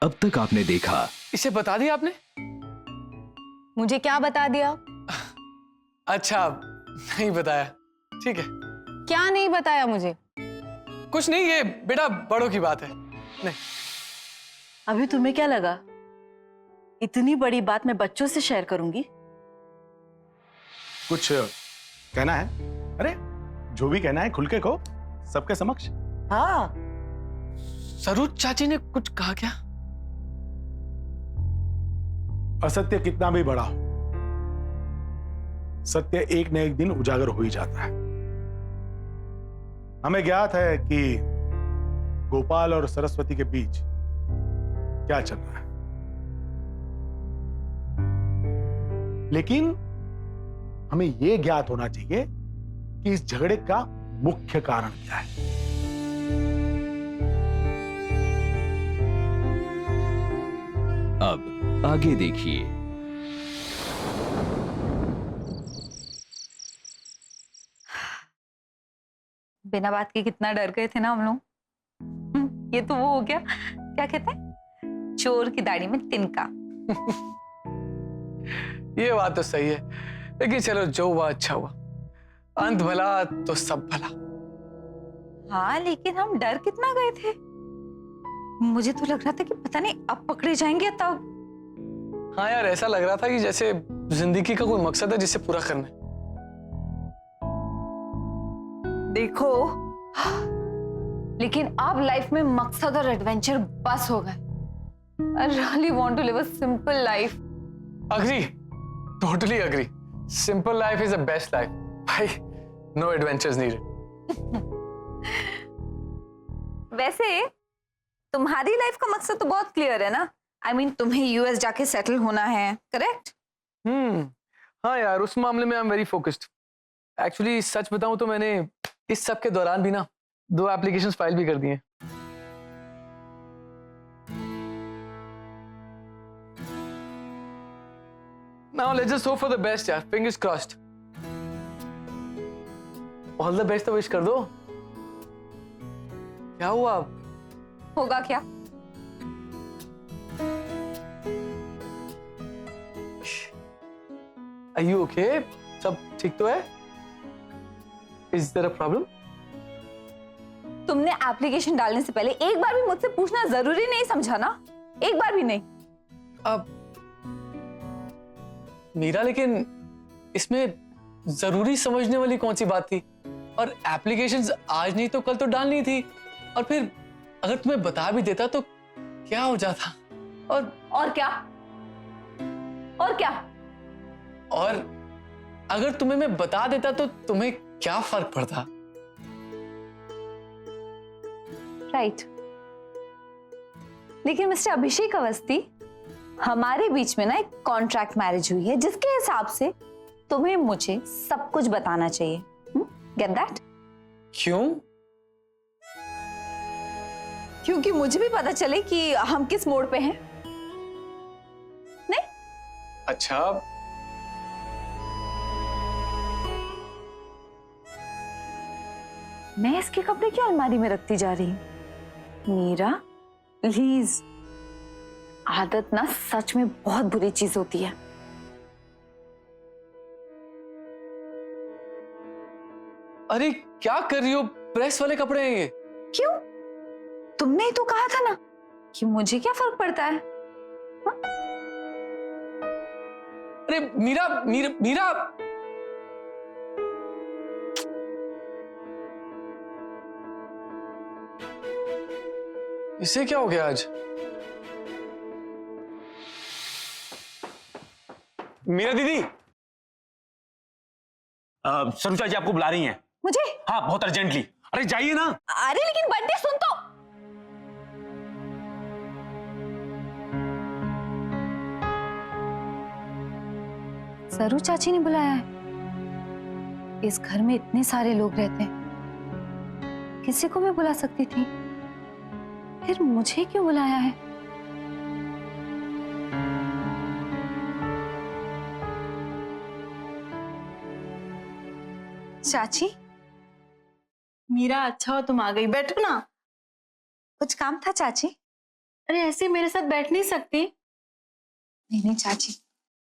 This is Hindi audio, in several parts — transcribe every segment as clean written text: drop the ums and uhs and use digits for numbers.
अब तक आपने देखा। इसे बता दिया आपने? मुझे क्या बता दिया? अच्छा, नहीं बताया, ठीक है। क्या नहीं बताया मुझे? कुछ नहीं, ये बेटा बड़ों की बात है। नहीं। अभी तुम्हें क्या लगा इतनी बड़ी बात मैं बच्चों से शेयर करूंगी? कुछ कहना है? अरे जो भी कहना है खुल के कहो, सबके समक्ष। हाँ, सरू चाची ने कुछ कहा क्या? असत्य कितना भी बड़ा हो, सत्य एक न एक दिन उजागर हो ही जाता है। हमें ज्ञात है कि गोपाल और सरस्वती के बीच क्या चल रहा है, लेकिन हमें यह ज्ञात होना चाहिए कि इस झगड़े का मुख्य कारण क्या है। अब आगे देखिए। बिना बात के कितना डर गए थे ना हम लोग। ये तो वो हो गया, क्या कहते हैं, चोर की दाढ़ी में तिनका। ये बात तो सही है, लेकिन चलो जो हुआ अच्छा हुआ। अंत भला तो सब भला। हाँ, लेकिन हम डर कितना गए थे। मुझे तो लग रहा था कि पता नहीं अब पकड़े जाएंगे तब। हाँ यार, ऐसा लग रहा था कि जैसे जिंदगी का कोई मकसद है जिसे पूरा करना है। देखो, लेकिन अब लाइफ में मकसद और एडवेंचर बस हो गए। I really want to live a simple life. Agree, totally agree. Simple life is the best life भाई, नो एडवेंचर्स नीडेड। वैसे तुम्हारी लाइफ का मकसद तो बहुत क्लियर है ना। I mean, तुम्हें यूएस जाके सेटल होना है, करेक्ट? हाँ यार, उस मामले में I am very focused. Actually सच बताऊं तो मैंने इस सब के दौरान भी ना 2 एप्लीकेशंस फाइल भी कर दिए। Now let's just hope for the best यार, fingers crossed. All the best तो विश कर दो। क्या हुआ? होगा क्या? Are you okay? सब ठीक तो है? Is there a problem? तुमने एप्लीकेशन डालने से पहले एक बार भी मुझसे पूछना जरूरी नहीं समझा ना? एक बार भी नहीं। अब मीरा, लेकिन इसमें जरूरी समझने वाली कौन सी बात थी? और एप्लीकेशंस आज नहीं तो कल तो डालनी थी। और फिर अगर तुम्हें बता भी देता तो क्या हो जाता? और क्या? और क्या? और अगर तुम्हें मैं बता देता तो तुम्हें क्या फर्क पड़ता? राइट। लेकिन मिस्टर अभिषेक अवस्थी, हमारे बीच में ना एक कॉन्ट्रैक्ट मैरिज हुई है जिसके हिसाब से तुम्हें मुझे सब कुछ बताना चाहिए। Get that? क्यों? क्योंकि मुझे भी पता चले कि हम किस मोड़ पे हैं। नहीं? अच्छा, मैं इसके कपड़े क्यों अलमारी में रखती जा रही हूँ? मीरा, प्लीज। आदत ना सच में बहुत बुरी चीज होती है। अरे क्या कर रही हो? प्रेस वाले कपड़े हैं ये। क्यों? तुमने ही तो कहा था ना कि मुझे क्या फर्क पड़ता है। हा? अरे मीरा मीरा मीरा, इसे क्या हो गया आज? मीरा दीदी, सरू चाची आपको बुला रही हैं। मुझे? हाँ, बहुत अर्जेंटली। अरे जाइए ना। अरे लेकिन बंटी सुन तो। सरू चाची ने बुलाया है। इस घर में इतने सारे लोग रहते हैं, किसी को भी बुला सकती थी, फिर मुझे क्यों बुलाया है? चाची, मीरा अच्छा हो तुम आ गई, बैठो ना। कुछ काम था चाची? अरे ऐसे मेरे साथ बैठ नहीं सकती? नहीं नहीं चाची,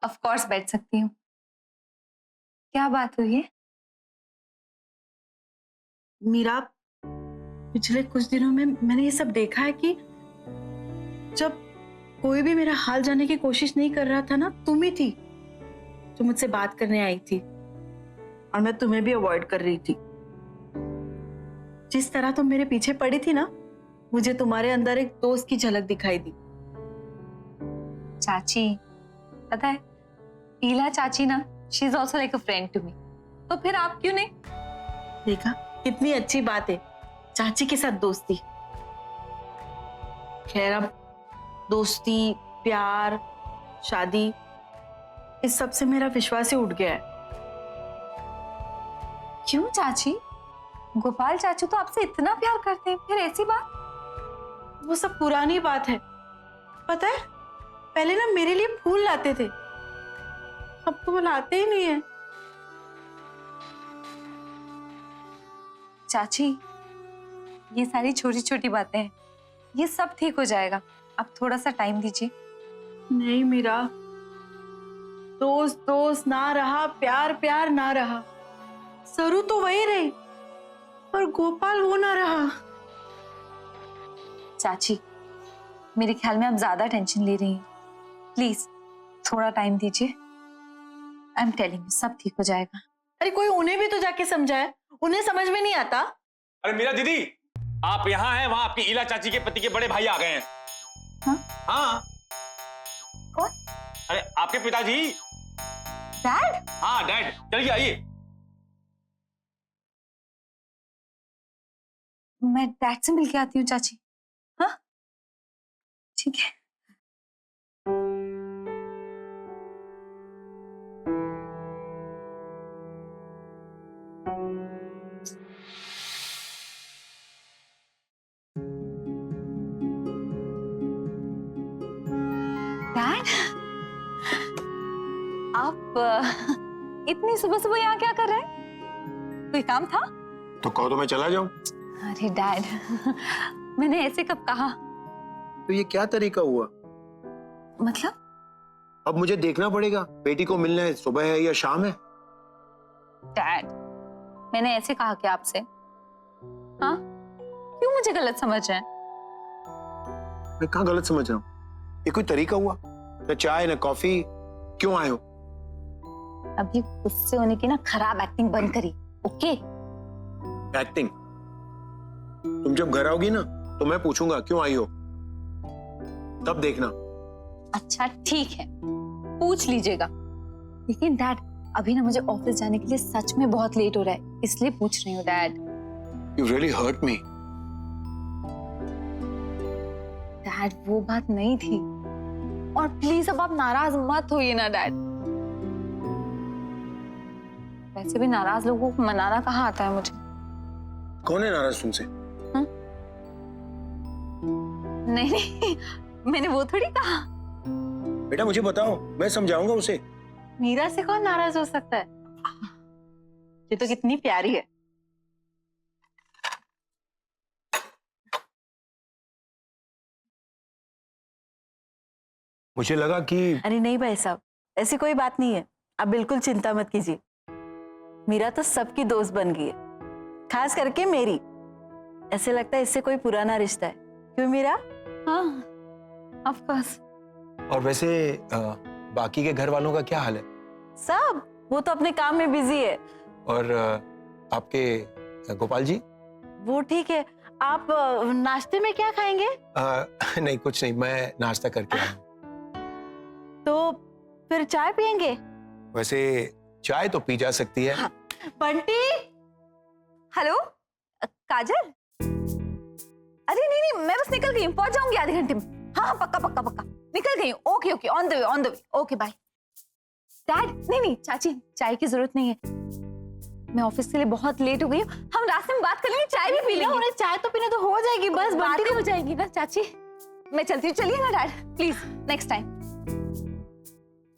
ऑफ कोर्स बैठ सकती हूँ। क्या बात हुई है? मीरा, पिछले कुछ दिनों में मैंने ये सब देखा है कि जब कोई भी मेरा हाल जानने की कोशिश नहीं कर रहा था ना, तुम ही थी जो मुझसे बात करने आई थी, और मैं तुम्हें भी अवॉइड कर रही थी। जिस तरह तुम मेरे पीछे पड़ी थी ना, मुझे तुम्हारे अंदर एक दोस्त की झलक दिखाई दी। चाची, पता है ईला चाची ना, she is also like a friend to me. तो फिर आप क्यों नहीं? देखा, कितनी अच्छी बात है, चाची के साथ दोस्ती। खैर, अब दोस्ती, प्यार, शादी, इस सब से मेरा विश्वास ही उठ गया है। क्यों चाची? गोपाल चाचू तो आपसे इतना प्यार करते हैं, फिर ऐसी बात? वो सब पुरानी बात है। पता है, पहले ना मेरे लिए फूल लाते थे, अब तो वो लाते ही नहीं है। चाची, ये सारी छोटी छोटी बातें हैं, ये सब ठीक हो जाएगा। आप थोड़ा सा टाइम दीजिए। नहीं मीरा, दोस्त दोस्त ना रहा, प्यार प्यार ना रहा, सरू तो वही रही, पर गोपाल वो ना रहा। चाची, मेरे ख्याल में आप ज्यादा टेंशन ले रही हैं। प्लीज थोड़ा टाइम दीजिए। आई एम टेलिंग यू, सब ठीक हो जाएगा। अरे कोई उन्हें भी तो जाके समझाए, उन्हें समझ में नहीं आता। अरे मीरा दीदी, आप यहाँ हैं, वहां आपकी ईला चाची के पति के बड़े भाई आ गए हैं। हाँ? हाँ। कौन? अरे आपके पिताजी। डैड? हाँ डैड, चलिए आइए। मैं डैड से मिल के आती हूँ चाची। हाँ ठीक है। डैड, आप इतनी सुबह सुबह यहाँ क्या कर रहे हैं? कोई काम था? तो कहो तो मैं चला जाऊं। अरे डैड, मैंने ऐसे कब कहा? तो ये क्या तरीका हुआ? मतलब? अब मुझे देखना पड़ेगा बेटी को मिलने सुबह है या शाम है। डैड, मैंने ऐसे कहा क्या आपसे? हाँ, क्यों मुझे गलत समझ रहे हैं? मैं कहाँ गलत समझ रहा हूँ? ये कोई तरीका हुआ? न चाय न कॉफी, क्यों आए हो? अभी गुस्से होने की ना खराब एक्टिंग बंद करी, ओके? एक्टिंग? तुम जब घर आओगी ना तो मैं पूछूंगा क्यों आई हो, तब देखना। अच्छा ठीक है, पूछ लीजिएगा। लेकिन डैड, अभी ना मुझे ऑफिस जाने के लिए सच में बहुत लेट हो रहा है, इसलिए पूछ रही हूँ dad. You really hurt me. Dad, वो बात नहीं थी। और प्लीज अब आप नाराज मत होइए ना डैड। वैसे भी नाराज लोगों को मनाना कहाँ आता है मुझे। कौन है नाराज तुमसे? नहीं नहीं, मैंने वो थोड़ी कहा। बेटा मुझे बताओ, मैं समझाऊंगा उसे। मीरा से कौन नाराज हो सकता है? ये तो कितनी प्यारी है। मुझे लगा कि अरे नहीं भाई साहब, ऐसी कोई बात नहीं है, आप बिल्कुल चिंता मत कीजिए। मीरा तो सबकी दोस्त बन गई है, खास करके मेरी। ऐसे लगता है इससे कोई पुराना रिश्ता है, क्यों मीरा? हाँ, ऑफ कोर्स। और वैसे बाकी के घर वालों का क्या हाल है? सब वो तो अपने काम में बिजी है। और आपके गोपाल जी? वो ठीक है। आप नाश्ते में क्या खाएंगे? नहीं कुछ नहीं, मैं नाश्ता करके आया हूं। तो फिर चाय पियेंगे? वैसे चाय तो पी जा सकती है। हाँ। बंटी, हेलो काजल? अरे नहीं नहीं, मैं बस निकल गई हूँ, पहुंच जाऊंगी आधे घंटे में। हाँ हाँ पक्का पक्का पक्का, निकल गई हूँ। Okay okay, on the way, okay bye. Dad, नहीं नहीं चाची, चाय की जरूरत नहीं है, मैं ऑफिस के लिए बहुत लेट हो गई हूँ। हम रास्ते में बात कर लेंगे, चाय भी पी लेंगे। उन्हें चाय तो पीने तो हो जाएगी, बस बात बंटी ही हो जाएगी ना चाची। मैं चलती हूँ, चलिए ना डैड, प्लीज नेक्स्ट टाइम।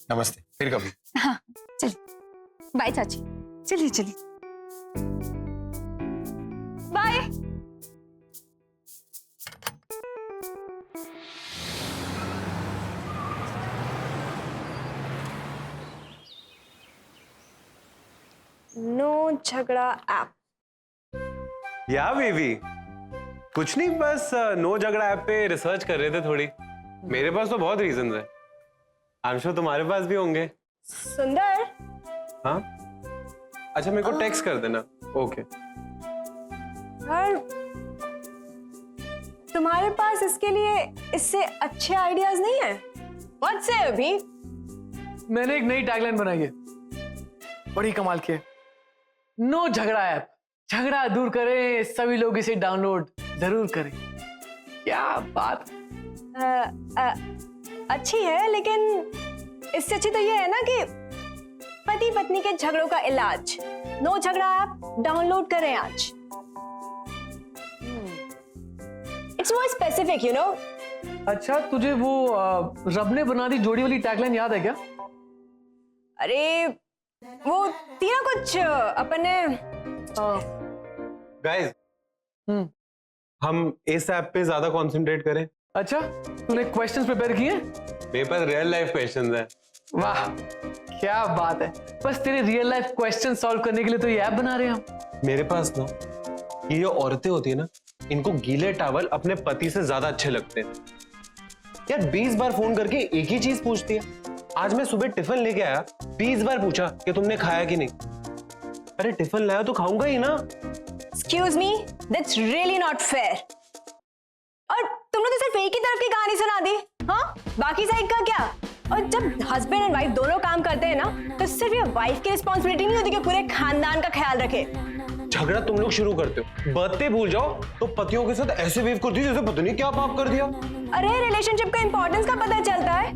नमस्ते, फिर कभी। हाँ चलिए, बाय चाची, चलिए चलिए बाय। झगड़ा ऐप। या बेबी, कुछ नहीं, बस नो झगड़ा ऐप पे रिसर्च कर रहे थे थोड़ी। मेरे पास तो बहुत रीजंस है, आई एम श्योर तुम्हारे पास भी होंगे। सुंदर, हाँ, अच्छा मेरे को टेक्स्ट कर देना। ओके। और तुम्हारे पास इसके लिए इससे अच्छे आइडियाज नहीं है? व्हाट से अभी? मैंने एक नई टैगलाइन बनाई है, बड़ी कमाल की है। नो झगड़ा ऐप, झगड़ा दूर करें, सभी लोग इसे डाउनलोड जरूर करें। क्या बात। अच्छी है, लेकिन इससे अच्छी तो ये है ना कि पति पत्नी के झगड़ों का इलाज। नो झगड़ा ऐप डाउनलोड करें आज। It's more specific, you know. अच्छा, तुझे वो रब ने बना दी जोड़ी वाली टैगलाइन याद है क्या? अरे वो तीनों कुछ अपने गाइस, हम इस ऐप पे ज्यादा कंसंट्रेट करें। अच्छा, तूने क्वेश्चंस प्रिपेयर किए? मेरे पास रियल लाइफ क्वेश्चंस हैं। वाह, क्या बात है। बस तेरे रियल लाइफ क्वेश्चन सॉल्व करने के लिए तो ये ऐप बना रहे हैं हम। मेरे पास ना, ये जो औरतें होती है ना, इनको गीले टॉवल अपने पति से ज्यादा अच्छे लगते हैं। यार 20 बार फोन करके एक ही चीज पूछती है। आज मैं सुबह टिफिन लेके आया, 20 बार पूछा कि तुमने खाया कि नहीं। अरे टिफिन लाया तो खाऊंगा ही ना। Excuse me, that's really not fair. और तुमने तो सिर्फ एक ही तरफ की कहानी सुना दी, हाँ? बाकी साइड का क्या? और जब हस्बैंड एंड वाइफ दोनों काम करते हैं ना, तो सिर्फ ये वाइफ की रिस्पॉन्सिबिलिटी नहीं होती कि पूरे खानदान का ख्याल रखे। झगड़ा तुम लोग शुरू करते हो, बर्थडे भूल जाओ तो पतियों के साथ ऐसे वेव करती है जैसे पता नहीं क्या पाप कर दिया। अरे रिलेशनशिप का इंपॉर्टेंस का पता चलता है।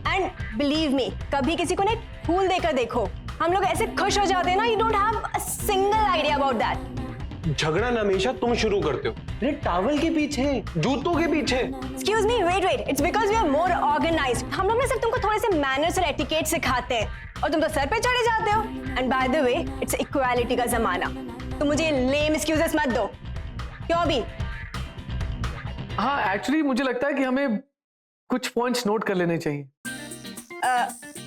एंड बिलीव मी, कभी किसी को ना एक फूल देकर देखो, हम लोग ऐसे खुश हो जाते हैं ना, you don't have a single idea about that. झगड़ा ना हमेशा तुम शुरू करते हो। अरे टॉवल के पीछे, जूतों के पीछे। Excuse me, wait wait, it's because we are more organised. हम लोग ना सिर्फ तुमको थोड़े से मैनर्स और एटिकेट सिखाते हैं, और तुम तो सर पे चढ़े जाते हो। And by the way, it's equality का जमाना, तो मुझे लेम एक्सक्यूजेस मत दो। क्यों भी? हाँ, एक्चुअली मुझे लगता है कि हमें कुछ पॉइंट्स नोट कर लेने चाहिए।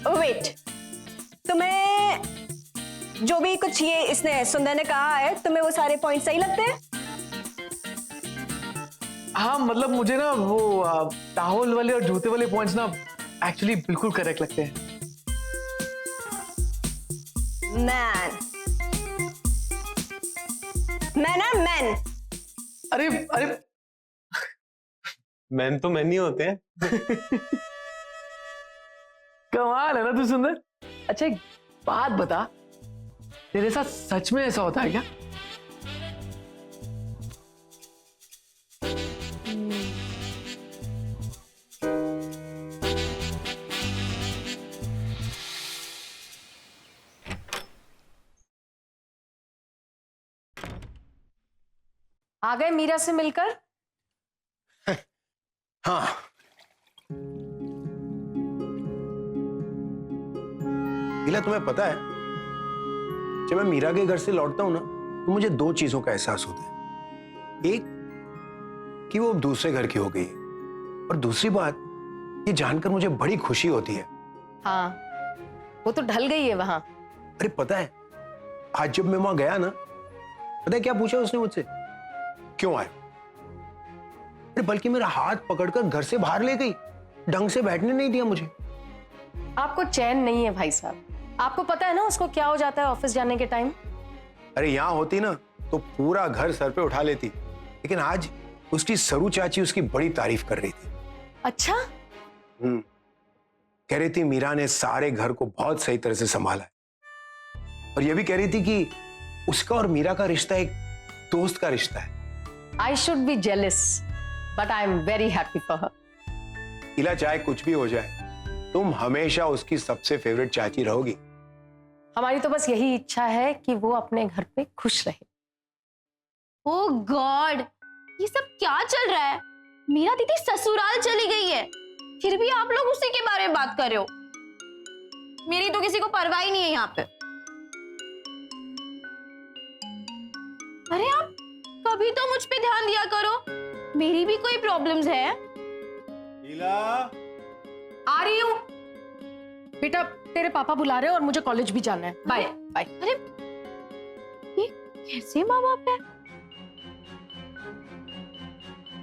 वेट, तुम्हें जो भी कुछ ये इसने सुंदर ने कहा है, तुम्हें वो सारे पॉइंट सही लगते हैं? हाँ, मतलब मुझे ना वो टावल वाले और जूते वाले पॉइंट्स ना एक्चुअली बिल्कुल करेक्ट लगते हैं। Man man. अरे अरे, मैन तो मैन ही होते हैं। कमाल है ना तू सुंदर। अच्छा, एक बात बता, तेरे साथ सच में ऐसा होता है क्या? आ गए मीरा से मिलकर? हाँ, इला तुम्हें पता है, जब मैं मीरा के घर से लौटता हूं ना, तो मुझे दो चीजों का एहसास होता है। एक कि वो दूसरे घर की हो गई है, और दूसरी बात ये जानकर मुझे बड़ी खुशी होती है। हाँ, वो तो ढल गई है वहां। अरे पता है, आज जब मैं वहां गया ना, पता है क्या पूछा उसने मुझसे? क्यों आए? अरे बल्कि मेरा हाथ पकड़कर घर से बाहर ले गई, ढंग से बैठने नहीं दिया मुझे। आपको चैन नहीं है भाई साहब। आपको पता है ना उसको क्या हो जाता है ऑफिस जाने के टाइम? अरे यहां होती ना तो पूरा घर सर पे उठा लेती, लेकिन आज उसकी सरू चाची उसकी बड़ी तारीफ कर रही थी। अच्छा? कह रही थी मीरा ने सारे घर को बहुत सही तरह से संभाला है, और यह भी कह रही थी कि उसका और मीरा का रिश्ता एक दोस्त का रिश्ता है। I should be jealous, but I am very happy for her. इला, चाहे कुछ भी हो जाए, तुम हमेशा उसकी सबसे फेवरेट चाची रहोगी। हमारी तो बस यही इच्छा है कि वो अपने घर पे खुश रहे। ओह गॉड, ये सब क्या चल रहा है? मीरा दीदी ससुराल चली गई है, फिर भी आप लोग उसी के बारे में बात कर रहे हो। मेरी तो किसी को परवाह ही नहीं है यहाँ पे। अरे आप कभी तो मुझ पे ध्यान दिया करो, मेरी भी कोई प्रॉब्लम्स है। इला, आ रही हूँ बेटा, तेरे पापा बुला रहे हैं और मुझे कॉलेज भी जाना है। Bye bye. अरे कैसे माँ बाप है?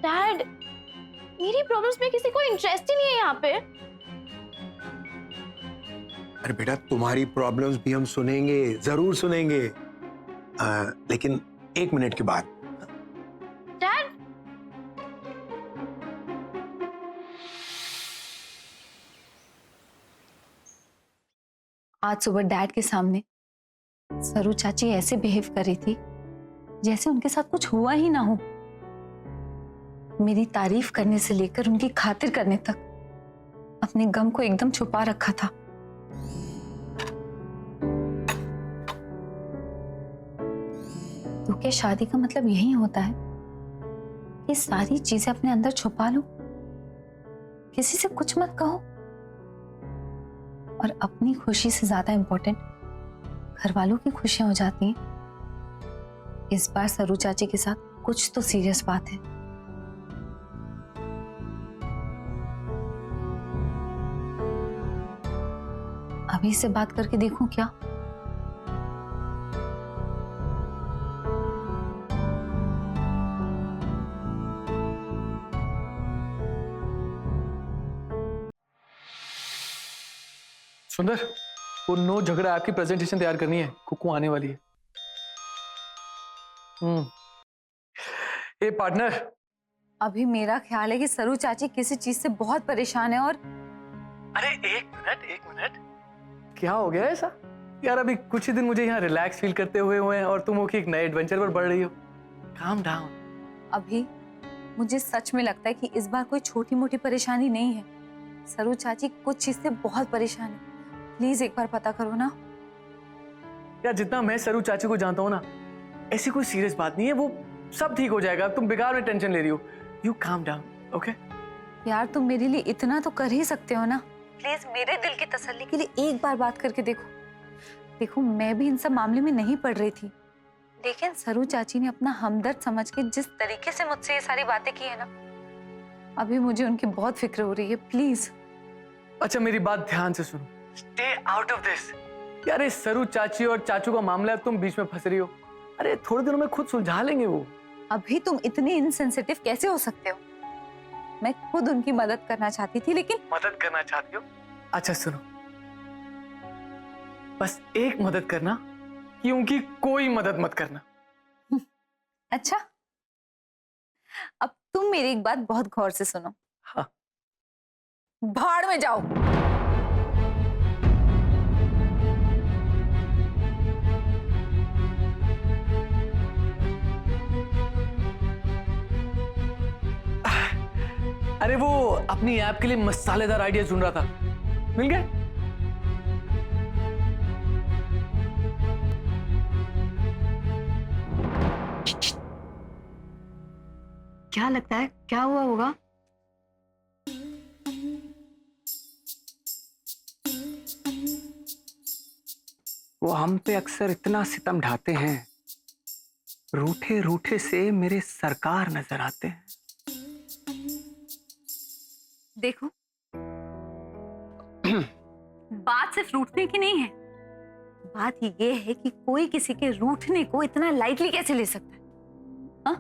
डैड, मेरी प्रॉब्लम्स में किसी को इंटरेस्ट ही नहीं है यहाँ पे। अरे बेटा, तुम्हारी प्रॉब्लम्स भी हम सुनेंगे, जरूर सुनेंगे, लेकिन 1 मिनट के बाद। डैड, आज सुबह डैड के सामने सरू चाची ऐसे बिहेव कर रही थी जैसे उनके साथ कुछ हुआ ही ना हो। मेरी तारीफ करने से लेकर उनकी खातिर करने तक अपने गम को एकदम छुपा रखा था। तो क्या शादी का मतलब यही होता है कि सारी चीजें अपने अंदर छुपा लो, किसी से कुछ मत कहो, और अपनी खुशी से ज्यादा इंपॉर्टेंट घर वालों की खुशियां हो जाती हैं। इस बार सरू चाची के साथ कुछ तो सीरियस बात है। अभी से बात करके देखूं क्या? सुंदर, वो नो झगड़ा आपकी प्रेजेंटेशन तैयार करनी है, कुकू आने वाली है। ए पार्टनर, अभी मेरा ख्याल है कि सरू चाची किसी चीज से बहुत परेशान है। और अरे एक मिनट, क्या हो गया ऐसा? यार अभी कुछ ही दिन मुझे यहाँ रिलैक्स फील करते हुए हैं और तुम हो कि एक नए एडवेंचर पर बढ़ रही हो। Calm down. अभी मुझे सच में लगता है कि इस बार कोई छोटी मोटी परेशानी नहीं है। सरू चाची कुछ चीज से बहुत परेशान है। प्लीज एक बार पता करो ना। यार जितना मैं सरू चाची को जानता हूँ ना, ऐसी कोई सीरियस बात नहीं है, वो सब ठीक हो जाएगा। तुम बेकार में टेंशन ले रही हो। You calm down, okay? यार तुम मेरे लिए इतना तो कर ही सकते हो ना। प्लीज मेरे दिल की तसल्ली के लिए एक बार बात करके देखो, मैं भी इन सब मामले में नहीं पड़ रही थी, लेकिन सरू चाची ने अपना हमदर्द समझ के जिस तरीके से मुझसे ये सारी बातें की है ना, अभी मुझे उनकी बहुत फिक्र हो रही है। प्लीज। अच्छा मेरी बात ध्यान से सुनो, स्टे आउट ऑफ दिस। यार इस सरू चाची और चाचू का मामला है, तुम बीच में फंस रही हो। अरे थोड़े दिनों में खुद सुलझा लेंगे वो। अभी तुम इतने इनसेंसिटिव कैसे हो सकते हो? मैं खुद उनकी मदद करना चाहती थी, लेकिन मदद करना चाहती हो? अच्छा सुनो, बस एक मदद करना कि उनकी कोई मदद मत करना। अच्छा, अब तुम मेरी एक बात बहुत गौर से सुनो। हाँ। भाड़ में जाओ। अरे वो अपनी ऐप के लिए मसालेदार आइडिया ढूंढ रहा था, मिल गए? क्या लगता है क्या हुआ होगा? वो हम पे अक्सर इतना सितम ढाते हैं, रूठे रूठे से मेरे सरकार नजर आते हैं। देखो, बात सिर्फ रूठने की नहीं है, बात ये है कि कोई किसी के रूठने को इतना लाइटली कैसे ले सकता है? हाँ?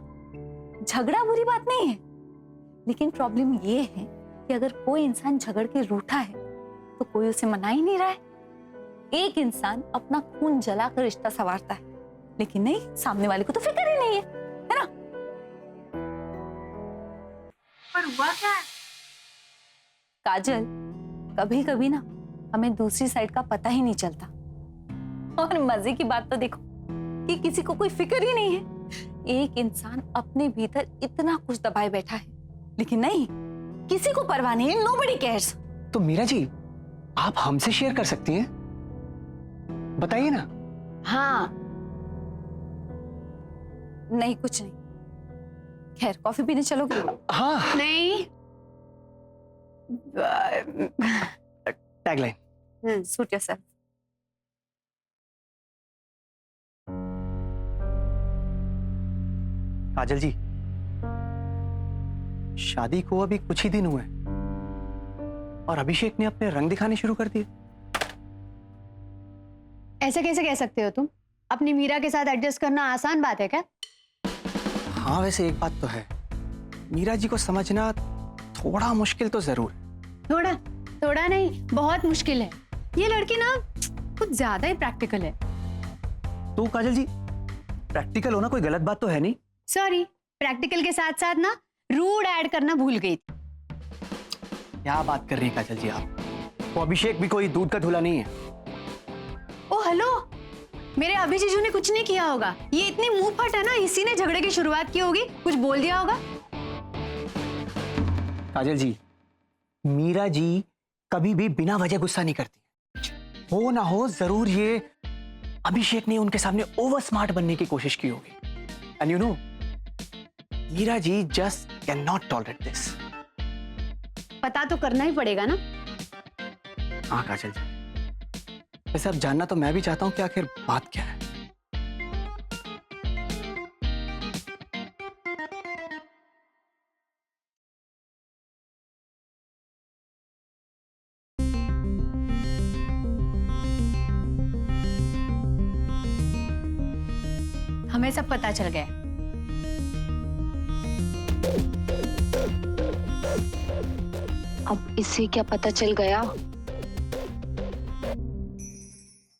झगड़ा बुरी बात नहीं है, लेकिन प्रॉब्लम ये है कि अगर कोई इंसान झगड़ के रूठा है तो कोई उसे मना ही नहीं रहा है। एक इंसान अपना खून जलाकर रिश्ता संवारता है, लेकिन नहीं, सामने वाले को तो फिक्र ही नहीं है ना? पर हुआ क्या है? काजल, कभी कभी ना हमें दूसरी साइड का पता ही नहीं चलता। और मजे की बात तो देखो कि किसी को कोई फिक्र ही नहीं है। एक इंसान अपने भीतर इतना कुछ दबाए बैठा है, लेकिन नहीं, किसी को परवाह नहीं है। Nobody cares. तो मीरा जी, आप हमसे शेयर कर सकती हैं, बताइए ना। हाँ, नहीं कुछ नहीं। खैर, कॉफी पीने चलोगे? हाँ। नहीं। Tagline. Suit yourself. Kajal ji, शादी को अभी कुछ ही दिन हुए और अभिषेक ने अपने रंग दिखाने शुरू कर दिए। ऐसा कैसे कह सकते हो तुम? अपनी मीरा के साथ एडजस्ट करना आसान बात है क्या? हाँ वैसे एक बात तो है, मीरा जी को समझना थोड़ा मुश्किल तो जरूर है। थोड़ा थोड़ा नहीं, बहुत मुश्किल है। ये लड़की ना कुछ ज्यादा ही प्रैक्टिकल है। तो काजल जी, प्रैक्टिकल होना कोई गलत बात तो है नहीं। सॉरी, प्रैक्टिकल के साथ साथ ना रूड ऐड करना भूल गई थी। क्या बात कर रही हैं काजल जी आप? वो अभिषेक भी कोई दूध का धुला नहीं है। ओ हेलो, मेरे अभी जीजू ने कुछ नहीं किया होगा। ये इतनी मुंह फट है ना, इसी ने झगड़े की शुरुआत की होगी, कुछ बोल दिया होगा। काजल जी, मीरा जी कभी भी बिना वजह गुस्सा नहीं करती। हो ना हो जरूर ये अभिषेक ने उनके सामने ओवर स्मार्ट बनने की कोशिश की होगी। And you know, Meera ji just can not tolerate this. पता तो करना ही पड़ेगा ना। हाँ काजल जी, वैसे अब जानना तो मैं भी चाहता हूं कि आखिर बात क्या है। हमें सब पता चल गया। अब इससे क्या पता चल गया